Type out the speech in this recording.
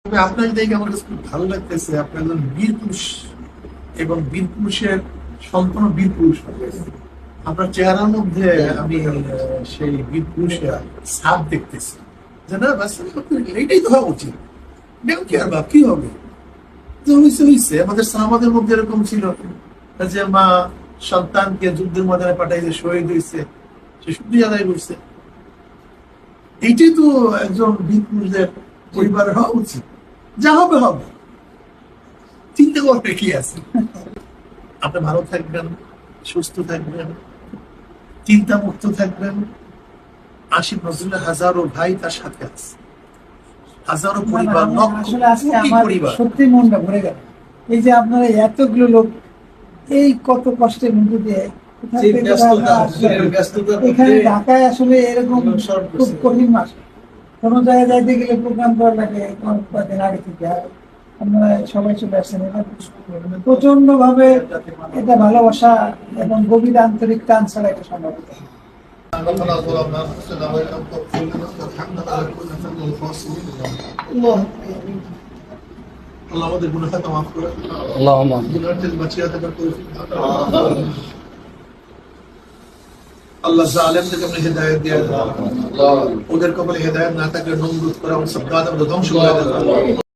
তবে আপনাকে দেখে আমার কাছে খুব ভালো লাগতেছে, আপনি একজন বীর পুরুষ এবং বীর পুরুষের সম্পূর্ণ বীর পুরুষ। আপনার চেহারার মধ্যে আমি সেই বীর পুরুষের ছাপ দেখতেছি যে না বাস এইটাই তো হওয়া উচিত। দেখুন কি আর বাপ কি হবে, যে হয়েছে হয়েছে। আমাদের সাহাবাদের মধ্যে এরকম ছিল যে মা সন্তানকে যুদ্ধের ময়দানে পাঠাইছে, শহীদ হয়েছে, সে শুক্রিয়া আদায় করছে। এইটাই তো একজন বীর পুরুষদের পরিবারের হওয়া উচিত। যা হবে হবে, চিন্তা করবে কি আছে। আপনি ভালো থাকবেন, সুস্থ থাকবেন, চিন্তা মুক্ত থাকবেন। আশিক নজরুলের হাজারো ভাই তার সাথে আছে, হাজারো পরিবার, লক্ষ কোটি পরিবার। সত্যি মনটা ভরে গেল। এই যে আপনারা এতগুলো লোক এই কত কষ্টের মধ্যে দিয়ে এখানে ঢাকায় আসলে এরকম খুব কঠিন মাস। কোনো জায়গায় যাইতে গেলে প্রোগ্রাম করা লাগে কয়েকদিন আগে থেকে। আর আপনারা সবাই চলে আসছেন, এটা প্রচন্ড ভাবে এটা ভালোবাসা এবং গভীর আন্তরিক টান ছাড়া এটা সম্ভব হতো না। আল্লাহ আমাদের গুনাহ খাতা মাফ করে, গুনাহ থেকে বাঁচিয়ে থাকার তৌফিক দান করুন। আল্লাহ জালেমদেরকে আপনি হেদায়েত দিয়ে দেন, ওদের কপালে হেদায়েত না থাকলে নমরুদ করা সব কাজ আমরা ধ্বংস করে দেন।